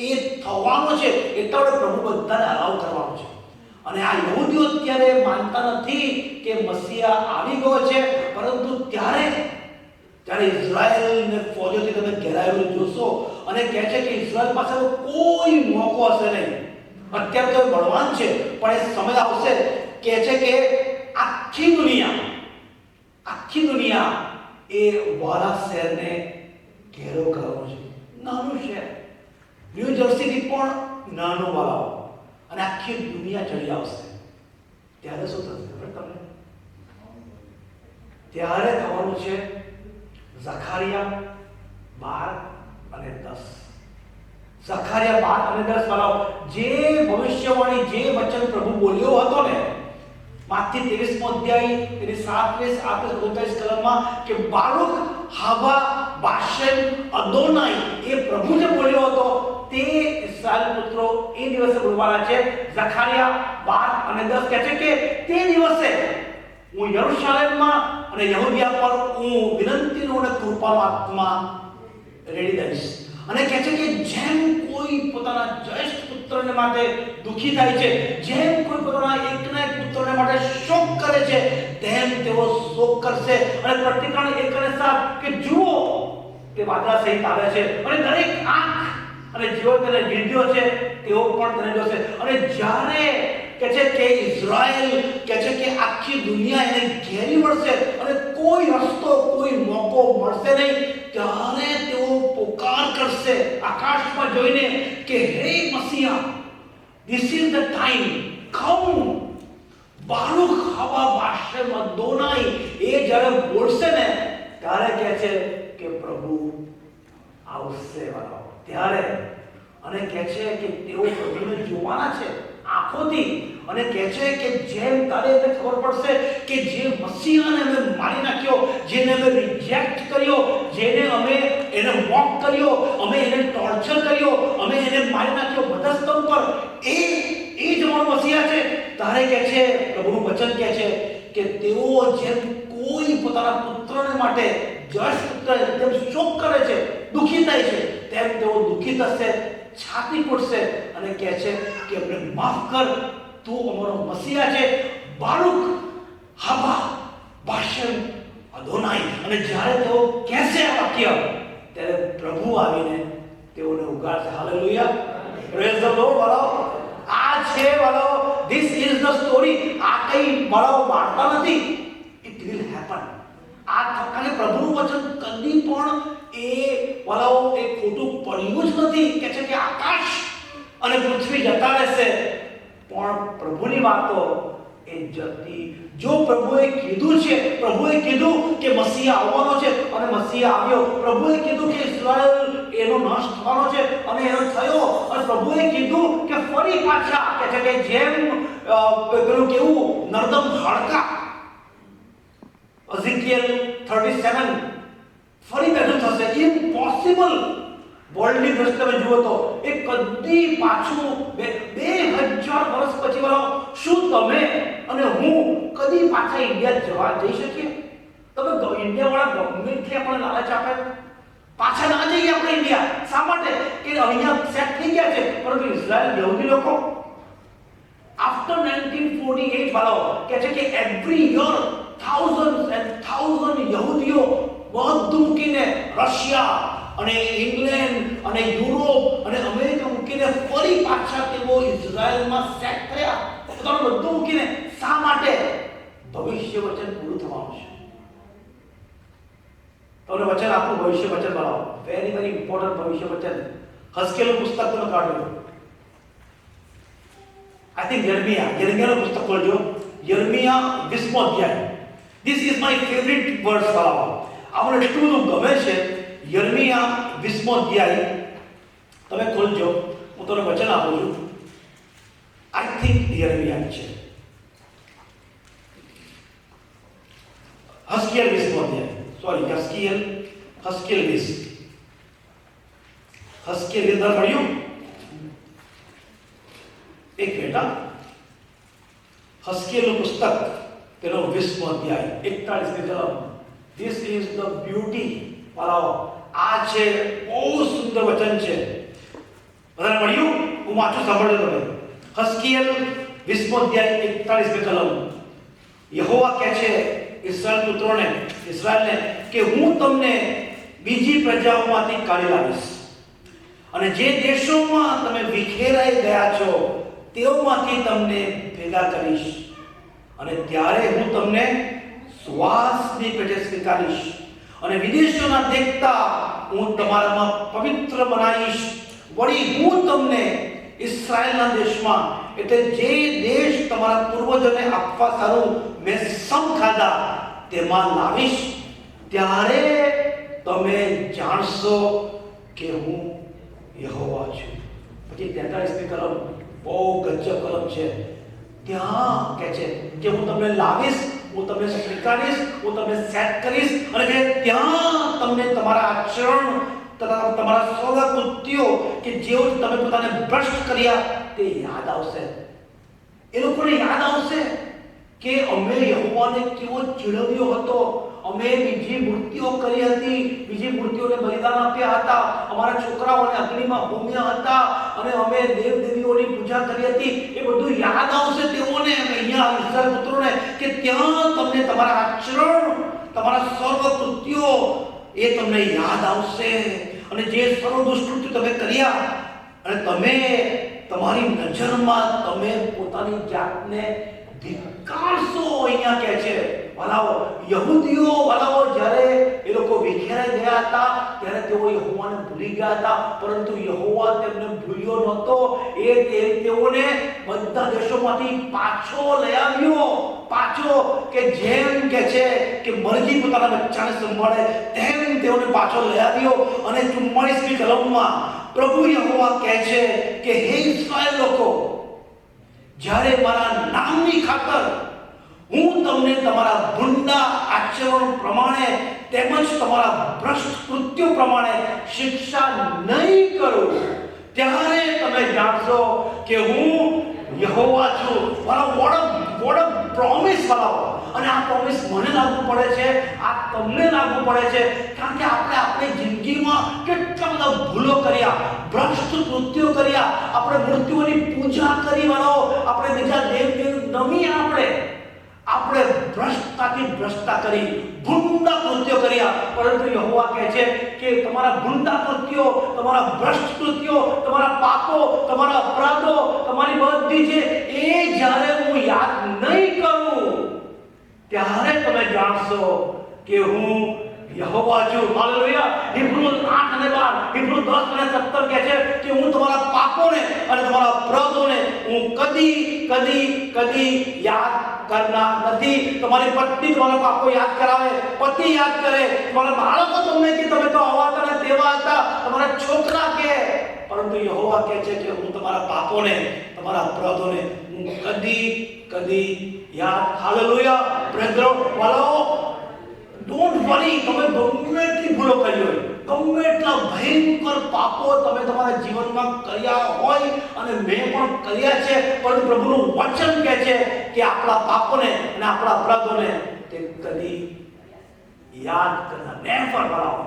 એ થવાનું છે એટલા વડે પ્રભુ બધાને અલાવ કરવાનું છે. અને આ યહૂદીઓ અત્યારે માનતા નથી કે મસીહા આવી ગયો છે, પરંતુ ત્યારે ઇઝરાયલને ફોજોથી તમે ઘેરાયેલું જોશો અને કહે છે કે ઇઝરાયલ પાસે કોઈ મોકો હશે નહીં. અત્યારે તો બળવાન છે, પણ એ સમય આવશે કહે છે કે આખી દુનિયા એ વાળા શહેરને ઘેરો કરવાનો છે. નાનું શહેર ન્યૂ જર્સીથી પણ નાનું વાળાઓ, અને આખી દુનિયા ચડી આવશે. ત્યારે શું થશે ખબર તમને? ત્યારે થવાનું છે ઝખારિયા 12 અને 10. ઝખારિયા 12 અને 10 વાળાઓ, જે ભવિષ્યવાણી, જે વચન પ્રભુ બોલ્યો હતો ને માથી 23મો અધ્યાય એની 37-39 કલમમાં કે બારૂક હાવા બાશેમ અદોનાઈ, એ પ્રભુ જે બોલ્યો હતો તે ઇસ્રાએલ પુત્રો એ દિવસે બોલવાના છે. ઝખારિયા 12 અને 10 કહે છે કે તે દિવસે હું યરૂશાલેમમાં અને યહૂદિયા પર હું વિનંતીનો અને કૃપાનો આત્મા રેડી દઈશ. અને કહે છે કે જેમ કોઈ પોતાના જ્યેષ્ઠ પુત્રને માટે દુઃખી થાય છે, જેમ કોઈ પોતાના એકના એક પુત્રને માટે શોક કરે છે, તેમ તેઓ શોક કરશે. અને પ્રતિકરણ 1 અને 7 કે જુઓ તે વાદળા સહિત આવે છે અને દરેક આંખ અને જેઓ તેને વિંધ્યો છે તેઓ પણ તેને જોશે. અને જ્યારે કહે છે કે ઇઝરાયલ કહે છે કે આખી દુનિયા એને ઘેરી વળશે અને કોઈ રસ્તો, કોઈ મોકો મળશે નહીં, ત્યારે તેઓ પોકાર કરશે આકાશમાં જોઈને કે હે મસીહા, ધીસ ઇઝ ધ ટાઈમ, કમ. બારૂક હવા બાશેમ અદોનાઈ, એ જ્યારે બોલશે ને ત્યારે કહે છે કે પ્રભુ આવશે વાળો. ત્યારે અને કહે છે કે તેઓ પ્રભુને જોવાના છે આંખોથી. અને કહે છે કે જેમ તારે એને ખબર પડશે કે જે મસીહાને અમે મારી નાખ્યો, જેને અમે રિજેક્ટ કર્યો, જેને અમે એને મોક કર્યો, અમે એને ટોર્ચર કર્યો, અમે એને મારી નાખ્યો વધસ્તંભ પર, એ જ અમારો મસીહા છે. તારે કહે છે પ્રભુનું વચન કહે છે કે તેઓ જેમ કોઈ પોતાના પુત્રને માટે જશ પુત્ર જેમ શોક કરે છે, દુઃખી થાય છે, તેમ તેઓ દુઃખી થશે, છાતી ફૂટશે અને કહે છે કે અમને માફ કર, તું અમારો મસીહા છે. બારૂક હાવા બાશેમ અદોનાઈ. અને જ્યારે તેઓ કહેશે આ વાક્ય, ત્યારે પ્રભુ આવીને તેઓને ઉગાડશે. Hallelujah, praise the Lord. વાળો આ છે વાળો, ધીસ ઇઝ ધ સ્ટોરી. આ કઈ વાળો વાર્તા નથી, ઇટ વિલ હેપન. આ કારણ કે પ્રભુનું વચન કદી પણ એ વાળો એ ખોટું પડ્યું જ નથી. કે છે કે આકાશ અને પૃથ્વી જતા રહેશે, પણ પ્રભુની વાતો એ જતી. જો પ્રભુએ કીધું છે, પ્રભુએ કીધું કે મસીહા આવવાનો છે અને મસીહા આવ્યો, પ્રભુએ કીધું કે ઇઝરાયલ એનો નાશ થવાનો છે અને એનો થયો, અને પ્રભુએ કીધું કે ફરી પાછા કે છે કે જેમ પેલું કેવું નર્દમ હાડકા એઝેકિયલ 37 ફરી બેઠું થશે. ઇમ્પોસિબલ. વર્લ્ડની દ્રષ્ટિએ તમે જુઓ તો એ કદી પાછું 2000 વર્ષ પછી વાળો શું તમે અને હું કદી પાછા ઇન્ડિયા જઈ શકીએ? તમે ઇન્ડિયા વાળા ગવર્મેન્ટથી આપણને લાલચ આપે પાછા ના જઈએ આપણે ઇન્ડિયા. શા માટે? કે અહીંયા સેટ થઈ ગયા છે. પરંતુ ઇઝરાયલ યહૂદી લોકો આફ્ટર 1948 વાળો કહે છે કે every year thousands and thousands યહૂદીઓ બધું મૂકીને રશિયા અને ઇંગ્લેન્ડ અને યુરોપ અને અમેરિકા મૂકીને ફરી પાછા તેઓ ઇઝરાયલમાં સેટ થયા. પોતાનું બધું મૂકીને. શા માટે? ભવિષ્ય વચન પૂરું થવાનું છે. તમને વચન આપું, ભવિષ્ય વચન બનાવો. વેરી વેરી ઇમ્પોર્ટન્ટ ભવિષ્ય વચન. હસ્કેલનું પુસ્તક તમે કાઢો. આઈ થિંક યર્મિયાનું પુસ્તક ખોલજો. યર્મિયા 20મો અધ્યાય. This is my favourite verse. આપણને એટલું બધું ગમે છે. યર્મિયા 20મો અધ્યાય તમે ખોલજો. હું તમને વચન આપું છું. આઈ થિંક યર્મિયા છે. હસ્કેલ 20મો અધ્યાય. સોરી, હસ્કેલ 20. હસ્કેલ ની અંદર મળ્યું. એક મિનિટ. હસ્કેલનું પુસ્તક તેનો 20મો અધ્યાય 41મી કલમ. This is the beauty. વાલાઓ, આ છે બહુ સુંદર વચન છે. બધાને મળ્યું? હું વાંચું, સાંભળજો તમે. હસ્કેલ 20મો અધ્યાય 41મી કલમ. યહોવા કહે છે ઇસ્રાએલ પુત્રોને, ઇસ્રાએલને, કે હું તમને બીજી પ્રજાઓમાંથી કાઢી લાવીશ અને જે દેશોમાં તમે વિખેરાઈ ગયા છો તેઓમાંથી તમને ભેગા કરીશ અને ત્યારે હું તમને શ્વાસની પેટે સ્વીકારીશ અને વિદેશોના દેખતા હું તમારામાં પવિત્ર બનાવીશ. વળી હું તમને ઇસ્રાએલના દેશમાં, એટલે જે દેશ તમારા પૂર્વજોને આપવા સારું મેં સમ ખાધા તેમાં લાવીશ. ત્યારે તમે જાણશો કે હું યહોવા છું. પછી 43મી કલમ બહુ ગજબ કલમ છે. ત્યાં કહે છે કે હું તમને લાવીશ, હું તમને સ્વીકારીશ, હું તમને સેટ કરીશ અને કે ત્યાં તમને તમારા આચરણ તથા તમારા સ્વકૃત્યો કે જેઓ તમે પોતાને ભ્રષ્ટ કર્યા તે યાદ આવશે. એ લોકોને યાદ આવશે કે અમે યહોવાને કેવો ચીડવ્યો હતો, અમે બીજી મૂર્તિઓ કરી હતી, બીજી મૂર્તિઓને બલિદાન આપ્યા હતા, અમારા છોકરાઓને અગ્નિમાં હોમ્યા હતા અને અમે દેવદેવીઓની પૂજા કરી હતી. એ બધું યાદ આવશે તેઓને, અહીંયા ઇસ્રાએલ પુત્રોને, કે ત્યાં તમને તમારા આચરણ, તમારા સર્વકૃત્યો એ તમને યાદ આવશે અને જે સર્વ દુષ્કૃત્ય તમે કર્યા અને તમે તમારી નજરમાં તમે પોતાની જાતને ધિક્કારશો. અહીંયા કહે છે વાલાઓ, યહૂદીઓ વાલાઓ જ્યારે એ લોકો વિખેરાઈ ગયા હતા ત્યારે તેઓ યહોવાને ભૂલી ગયા હતા, પરંતુ યહોવા તેમને ભૂલ્યો નહોતો. તેઓને બધા દેશોમાંથી પાછો લઈ આવ્યો. પાછો કે જેમ કે છે કે મરજી પોતાના બચ્ચાને સંભાળે તેમ તેઓને પાછો લઈ આવ્યો. અને 44મી કલમમાં પ્રભુ યહોવા કહે છે કે હે ઇસ્રાએલ લોકો, જ્યારે મારા નામની ખાતર હું તમને તમારા ભૂંડા આચરણ પ્રમાણે તેમજ તમારા ભ્રષ્ટ કૃત્યો પ્રમાણે શિક્ષા નહીં કરું ત્યારે તમે જાણશો કે હું યહોવા છું. વોટ અ પ્રોમિસ વાળો. અને આ પ્રોમિસ મને લાગુ પડે છે, આ તમને લાગુ પડે છે, કારણ કે આપણે આપણી જિંદગીમાં કેટલા બધા ભૂલો કર્યા, ભ્રષ્ટ કૃત્યો કર્યા, આપણે મૂર્તિઓની પૂજા કરી વાળો, આપણે બીજા દેવ નમી, આપણે ભ્રષ્ટતા કરી, ભૂંડા કૃત્યો કર્યા. પરંતુ યહોવા કહે છે કે તમારા ભૂંડા કૃત્યો, તમારા ભ્રષ્ટ કૃત્યો, તમારા પાપો, તમારા અપરાધો, તમારી બધી છે એ જ્યારે હું યાદ નહીં કરું ત્યારે તમે જાણશો કે હું યહોવા છું. હાલેલુયા. હિબ્રુ 8 અને 12, હિબ્રુ 10 અને 17 કહે છે કે હું તમારા પાપોને અને તમારા અપરાધોને હું કદી યાદ કરનાર નથી. તમારી પત્ની તમારા પાપો યાદ કરાવે, પતિ યાદ કરે, તમારા બાળકો તમને કે તમે તો આવા હતા ને તેવા હતા, તમારા છોકરા કે, પરંતુ યહોવા કહે છે કે હું તમારા પાપોને, તમારા અપરાધોને હું કદી યાદ. હાલેલુયા. Praise the Lord. વાલાઓ, ડોન્ટ વરી. તમે ગમે એટલી ભૂલો કરી હોય, ગમે એટલા ભયંકર પાપો તમે તમારા જીવનમાં કર્યા હોય, અને મેં પણ કર્યા છે, પરંતુ પ્રભુનું વચન કહે છે કે આપણા પાપોને અને આપણા અપરાધોને તે કદી યાદ કરતા નેવર. વાળાઓ,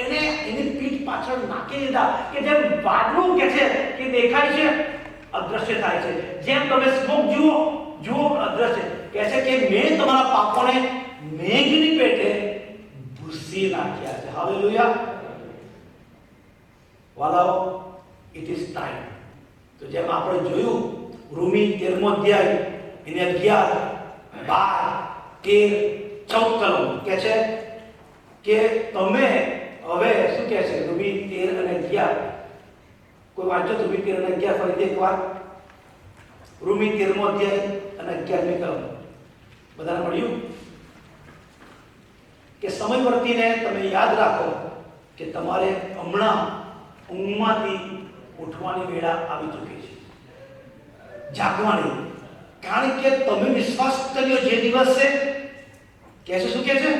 એની પીઠ પાછળ નાખી દીધા કે જેમ વાદળું કે છે કે દેખાય છે, અદ્રશ્ય થાય છે. જેમ તમે સ્મોક જુઓ અદ્રશ્ય. કહે છે કે મેં તમારા પાપોને મેઘની પેટે ભૂસી નાખ્યા છે. હાલેલુયા. વાલાઓ, ઇટ ઇઝ ટાઈમ. તો જેમ આપણે જોયું રોમી 13મો અધ્યાય એને 11, 12, 13, 14 કલમ કહે છે કે તમે હવે શું કહે છે રોમી 13 અને 11 કોઈ વાંચો તો રૂમી 13 અને 11 ફરીથી એકવાર. રૂમી 13મો અધ્યાય અને 11મી કલમ. બધાને મળ્યું? કે સમય વર્તીને તમે યાદ રાખો કે તમારે હમણાં ઊંઘમાંથી ઉઠવાની વેળા આવી ચૂકી છે, જાગવાની. કારણ કે તમે વિશ્વાસ કર્યો જે દિવસે કે છે, શું કે છે?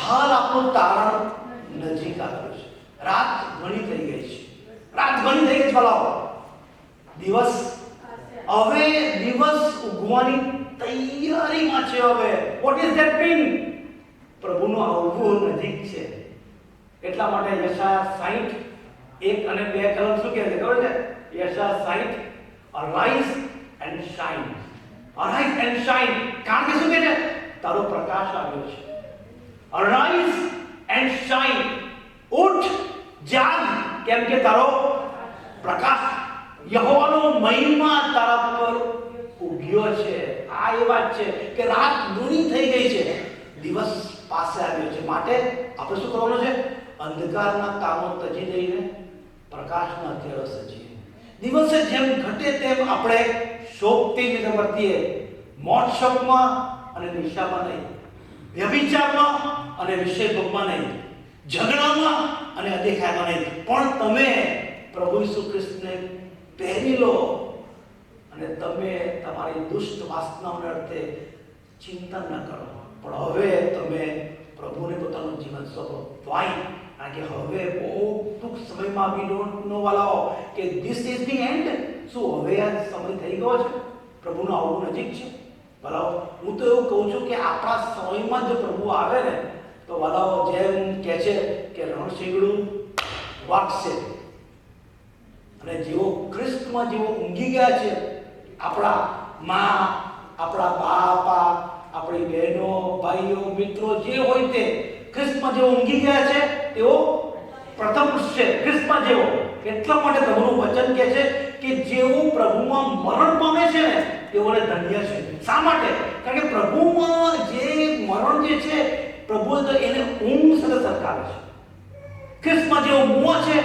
હાલ આપણું તારણ નજીક આવ્યું છે. રાત ઘણી થઈ ગઈ છે. રાત ઘણી થઈ ગઈ છે. બોલાવો દિવસ, હવે દિવસ ઉગવાની તૈયારીમાં છે. હવે વોટ ઇઝ ધેટ મીન? પ્રભુનું આવવું નજીક છે. એટલા માટે યશાયા 60 1 અને 2 કલમ શું કહે છે ખબર છે? યશાયા 60 arise and shine. Arise and shine. કારણ કે શું કહે છે? તારો પ્રકાશ આવ્યો છે. Arise and shine. ઉઠ, જાગ, કેમ કે તારો પ્રકાશ, યહોવાનો મહિમા તારા પર ઉગ્યો છે. આ એ વાત છે કે રાત ઘણી થઈ ગઈ છે, દિવસ પાસે આવ્યો છે. માટે આપણે શું કરવાનું છે? અંધકારના કામો તજી દઈને પ્રકાશના અત્યારે સજીએ. દિવસે જેમ ઘટે તેમ આપણે શોભતી રીતે વર્તીએ, મોજ શોખમાં અને નિશામાં નહીં, વ્યભિચારમાં અને વિષય ભોગમાં નહીં, ઝઘડામાં અને અદેખાઈમાં નહીં, પણ તમે પ્રભુ ઈસુ ખ્રિસ્તને પહેરી લો અને તમે તમારી દુષ્ટ વાસનાઓને અર્થે ચિંતા ન કરો. પણ હવે તમે પ્રભુને પોતાનું જીવન સોંપો. વાય, કારણ કે હવે બહુ ટૂંક સમયમાં વી ડોન્ટ નો વાલાઓ કે ધીસ ઇઝ ધી એન્ડ. શું હવે આ સમય થઈ ગયો છે? પ્રભુનું આવવું નજીક છે. વાલાઓ, હું તો એવું કહું છું કે આપણા સમયમાં જો પ્રભુ આવે ને તો વાલાઓ જેમ કહે છે કે રણશીંગડું વાગશે, અને જેવો ખ્રિસ્તમાં જેવો ઊંઘી ગયા છે આપણા મા, આપણા બાપા, આપણી બહેનો, ભાઈઓ, મિત્રો જે હોય તે ખ્રિસ્તમાં જેવો ઊંઘી ગયા છે તેઓ પ્રથમ છે. ખ્રિસ્તમાં જેવો. એટલા માટે પ્રભુનું વચન કહે છે કે જેઓ પ્રભુમાં મરણ પામે છે ને તેઓને ધન્ય છે. શા માટે? કારણ કે પ્રભુમાં જે મરણ જે છે, પ્રભુ તો એને ઊંઘ સાથે સરખાવે છે. ખ્રિસ્તમાં જેવો મોહ છે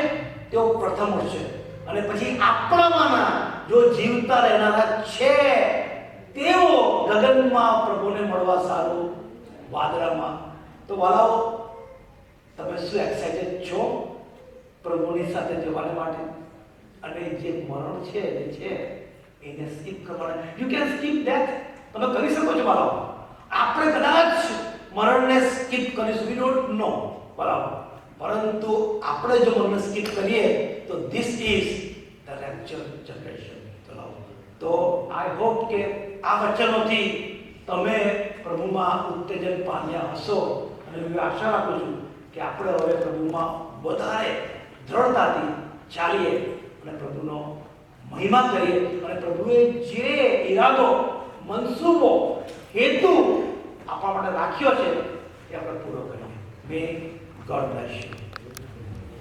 તેઓ પ્રથમ છે, અને પછી આપણામાંના જો જીવતા રહેનારા છે તેઓ ગગનમાં પ્રભુને મળવા સારું વાદળામાં. તો વાલાઓ, તમે શું એક્સાઇટેડ છો પ્રભુની સાથે જવાને માટે? અને જે મરણ છે જે છે એને સ્કીપ કરવાના. You can skip that. તમે કરી શકો છો વાલાઓ. આપણે કદાચ મરણને સ્કીપ કરીશું, વી ડોન્ટ નો વાલાઓ, પરંતુ આપણે જો મરણને સ્કીપ કરીએ તો this is the rapture generation. તો આઈ હોપ કે આ વચનોથી તમે પ્રભુમાં ઉત્તેજન પામ્યા હશો, અને હું આશા રાખું છું કે આપણે હવે પ્રભુમાં વધારે દ્રઢતાથી ચાલીએ અને પ્રભુનો મહિમા કરીએ, અને પ્રભુએ જે ઈરાદો, મનસૂબો, હેતુ આપણા માટે રાખ્યો છે એ આપણે પૂરો કરીએ. મે ગોડ બ્લેસ યુ.